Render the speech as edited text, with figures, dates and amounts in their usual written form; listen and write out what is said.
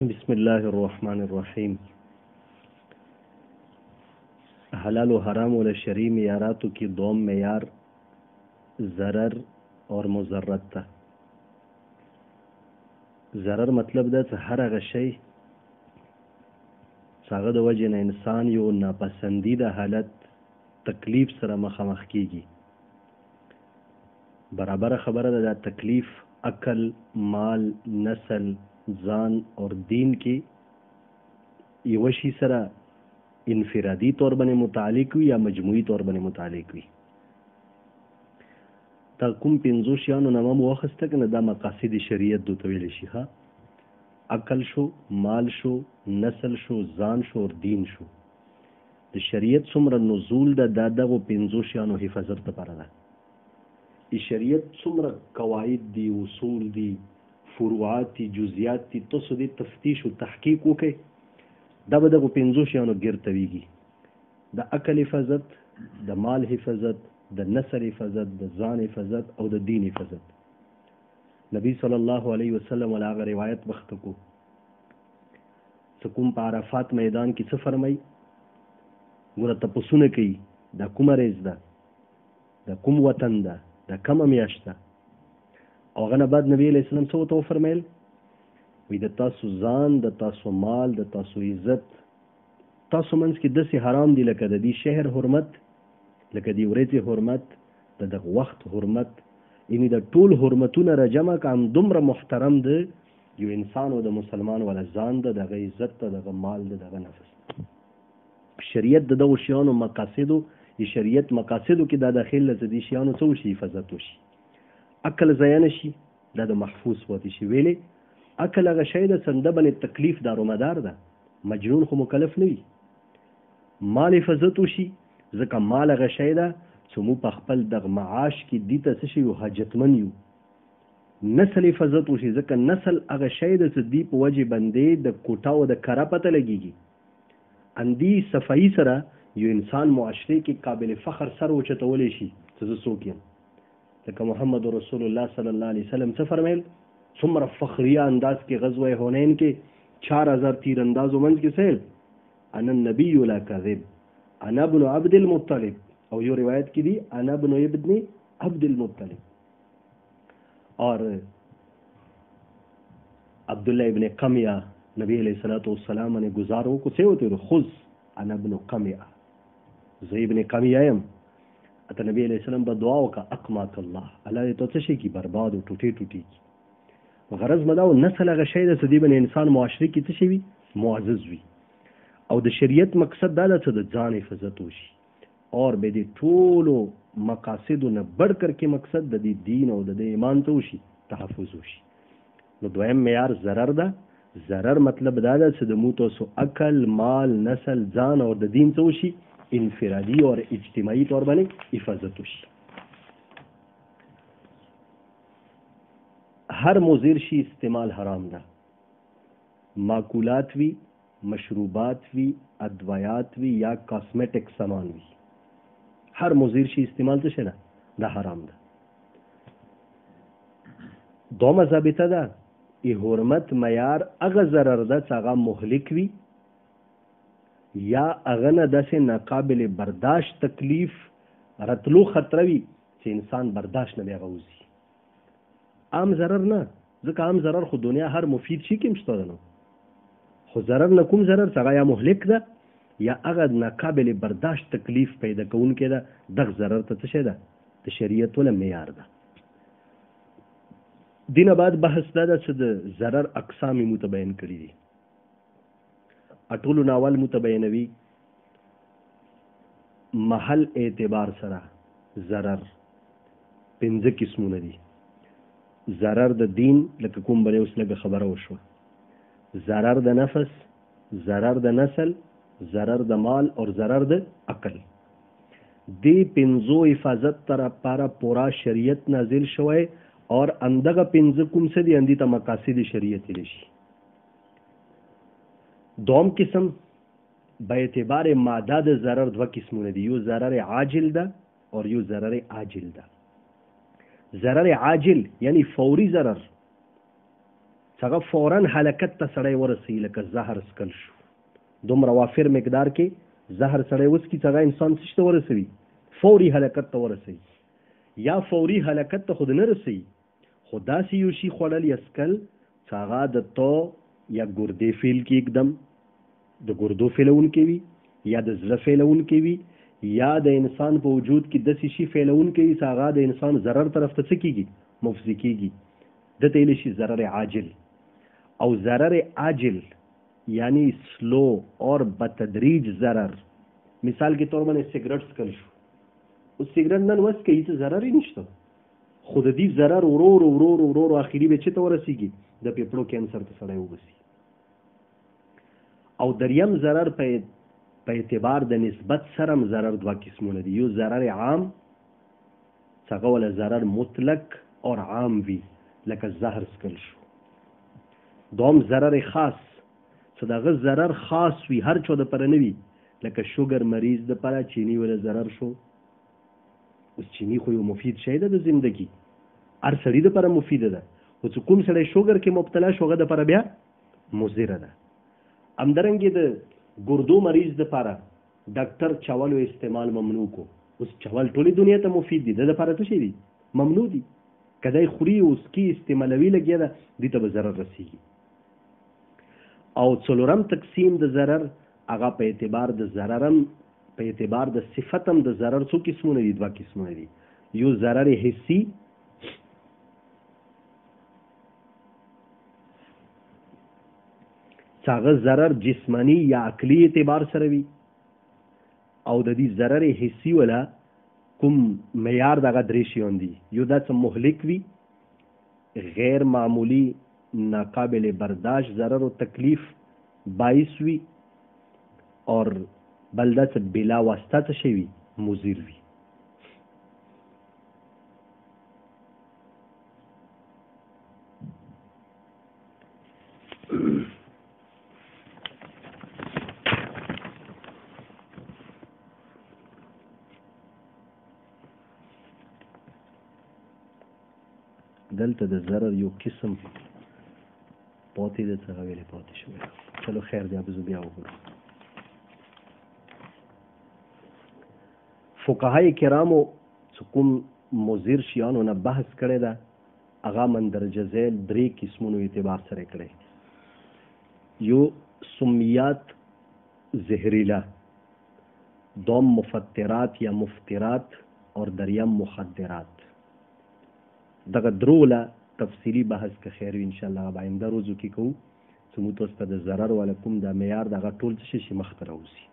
بسم الله الرحمن الرحیم. حلال و حرام و شرعی معیاراتو کې دوم معیار ضرر اور مضرت ته. ضرر مطلب دا چې هر هغه شی چې هغه د وجې نه انسان یو ناپسندیده حالت تکلیف سره مخامخ کیږي. برابره خبره ده دا تکلیف عقل، مال، نسل، ځان اور دین کې یو شي سره انفرادي طور باندې متعلق وي یا مجموعي طور باندې متعلق وي. تا کوم پنځو شیانو نه مو واخیسته که نه دا مقاصد شریعت دوته ویلی شي. ها، عقل شو، مال شو، نسل شو، ځان شو اور دین شو. د شریعت څومره نزول ده دا دغو پنځو شیانو حفاظت لپاره ده. د شریعت څومره قواعد دي، اصول دي، فروعات دي، جزئیات دي، تاسو دې تفتیش او تحقیق وکړئ دا به دغو پنځو شیانو ګرد ویږي. د عقل حفاظت، د مال حفاظت، د نسل حفاظت، د ځان حفاظت او د دین حفاظت. نبی صلی الله علیه وسلم ولا هغه روایت وخت کو کوم په عرفات میدان کې څه فرمایي؟ ګوره تپوسونه کوي دا کومه ریز ده، دا کوم وطن ده، دا کومه میاشت ده. او هغه نه بعد نبی علیه السلام څه ورته وفرمیل؟ وی د تاسو ځان، د تاسو مال، د تاسو عزت تاسو منځ کې داسې حرام دي لکه د دې شهر حرمت، لکه د ورځې حرمت، د دغه وخت حرمت. یعنې د ټول حرمتونه را جمع که هم دومره محترم ده یو انسان او د مسلمان والا ځان ده، دغه عزت ده، دغه مال ده، دغه نفس. شریعت د دغو شیانو مقاصدو شریعت مقاصدو کې دا داخل ده چې دې شیانو څه وشي؟ حفاظت وشي. عقل ضایع نه شي، دا د محفوظ پاتې شي. ویلې عقل هغه شی ده څنده باندې تکلیف دارومدار ده، مجنون خو مکلف نه وي. مال حفاظت وشي ځکه مال هغه شی ده چې موږ په خپل دغه معاش کې دې ته څه شي یو حاجتمن یو. نسل حفاظت وشي ځکه نسل هغه شی ده چې دې په وجې باندې د کوټه او د کره پته لګېږي. اندې صفایي سره یو انسان معاشرې کې قابل فخر سر اوچتولی شي چې زه څوک یم. لکه محمد رسول الله صلی الله علیه وسلم څه فرمیل؟ څومره فخریه انداز کې غزوه حنین کې 4000 تیر اندازو منځ کې سیل انا النبی لا کذب انا ابن عبد المطلب، او یو روایت کې دی انا ابن ابن عبد المطلب. اور عبداللہ ابن قمیہ نبی علیہ الصلوۃ والسلام نے گزاروں کو سے ہوتے خذ انا ابن قمیہ، زه ابن قمیہ یم. اته نبی علیہ السلام به دعا وکړه اقماک الله، الله دې ته څه شي کی برباد او ټوټې ټوټې کی. غرض مدا او نسل هغه شی د سدی باندې انسان معاشري کې څه شي وي؟ معزز وي. او د شریعت مقصد دا ده چې د ځان حفاظت وشي اور به د ټولو مقاصدو نه بڑھ کر کې مقصد د دین او د ایمان ته وشي تحفظ وشي. نو دویم معیار ضرر ده. ضرر مطلب دا ده چې د مو تاسو عقل، مال، نسل، ځان او د دین ته وشي انفرادي اور اجتماعي طور باندې حفاظت وشي. هر مضر شي استعمال حرام ده. ماکولات وی، مشروبات وی، ادویات وی یا کاسمیټک سامان وی، هر مضر شي استعمال څه ده؟ دا حرام ده. دومره ضابطه ده ای حرمت معیار هغه ضرر ده چې هغه مهلک وي یا هغه نه داسې ناقابل برداشت تکلیف راتلو خطره وي چې انسان برداشت نه بیا غوځي. عام ضرر نه، ځکه عام ضرر خو دنیا هر مفید شي کې مشته ده. نو خو ضرر نه کوم ضرر چې هغه یا مهلک ده یا هغه ناقابل برداشت تکلیف پیدا کوونکی ده، دغه ضرر ته څه شی ده؟ د شریعت ولا معیار ده. دینه بعد بحث دا ده چې د ضرر اقسام متبین کړي دي. اټولو ناول متبینوي محل اعتبار سره ضرر 5 قسمونه دي. ضرر د دین لکه کوم باندې اوس لږه خبره وشوه، ضرر د نفس، ضرر د نسل، ضرر د مال اور ضرر د عقل. دې 5 حفاظت تر لپاره پورا شریعت نازل شوی اور اندغه 5 کوم څه دي اندې ته مقاصد شریعت لشي. دوم قسم به اعتبار ماده د ضرر 2 قسمونه دي. یو ضرر عاجل ده اور یو ضرر عاجل ده. ضرر عاجل یعنی فوری ضرر، هغه فورا حلقت ته سړی ورسوي، لکه زهر څکل شو. دومره وافر مقدار کې زهر سړی وڅکي چې هغه انسان څه ته ورسوي؟ فوري حلقت ته ورسوي. یا فوري حلقت ته خود نه رسوي، خو داسې یو شي خوړل یا څکل چې هغه د تو یا ګردې فیل کې اقدم د ګردو فیلونکی وي، یا د زړه فیلونکی وي، یا د انسان په وجود کې داسې شي فیلونکی وي چې هغه د انسان ضرر طرف ته څه کېږي؟ مفضي کېږي. دته ویلی شي ضرر عاجل. او ضرر عاجل یعنی سلو اور بتدریج ضرر. مثال کے طور باندې سیګریټ څکل شو، اوس سیګریټ نن وڅکئ هېڅ ضرر یې نشته، خو د دې ضرر ورور اخري به چېرته ورسېږي؟ د پیپړو کینسر ته سړی وبسي. او دریم ضرر په اعتبار د نسبت سره هم ضرر دوه قسمونه دي. یو ضرر عام څنګه ولا ضرر مطلق اور عام وي، لکه زهر څکل شو. دوم ضرر خاص چې دغه ضرر خاص وي، هر چا دپاره نه وي، لکه شوګر مریض دپاره چینی ولا ضرر شو. اوس چینی خو یو مفید شی ده د زندګي، هر سړي دپاره مفیده ده، خو چې کوم سړی شوګر کې مبتلا شو هغه دپاره بیا مضره ده. همدارنګې د ګردو مریض دپاره ډاکټر چاولو استعمال ممنوع کو. اوس چاول ټولې دنیا ته مفید دي، د دپاره څه شی دي؟ ممنوع دي. که دی خوري اوس کې استعمالوي لګیا ده، دې ته به ضرر رسېږي. او څلورم تقسیم د ضرر هغه په اعتبار د ضررم په اعتبار د صفتم د ضرر څو قسمونه دي؟ دوه قسمونه دي. یو ضرر حسي چې هغه ضرر جسمانی یا عقلي اعتبار سره وي، او د دې ضرر حسي ولا کوم معیار دغه درې شیان دي. یو دا چې مهلک وي، غیر معمولی ناقابل برداشت ضرر و تکلیف باعث وي، اور بل دا چې بلا واسطه څه شی وي؟ مضر وي. دلته د ضرر یو قسم پاتې ده، څه ویلې پاتې شوی. چلو خیر دی، زه بیا وګورم. فقهای کرامو چې کوم مضر شیانو نه بحث کړی ده، هغه مندرجه ذیل درې قسمونو اعتبار سره کړی. یو سمیات زهریله، دوم مفترات یا مفترات، اور دریم مخدرات. دغه دروله تفصیلی بحث که خیر وي انشاءالله به آینده روزو کې کوو، چې موږ تاسو ته د ضرر والا کوم د معیار دغه ټول څه شي مخته راوځي.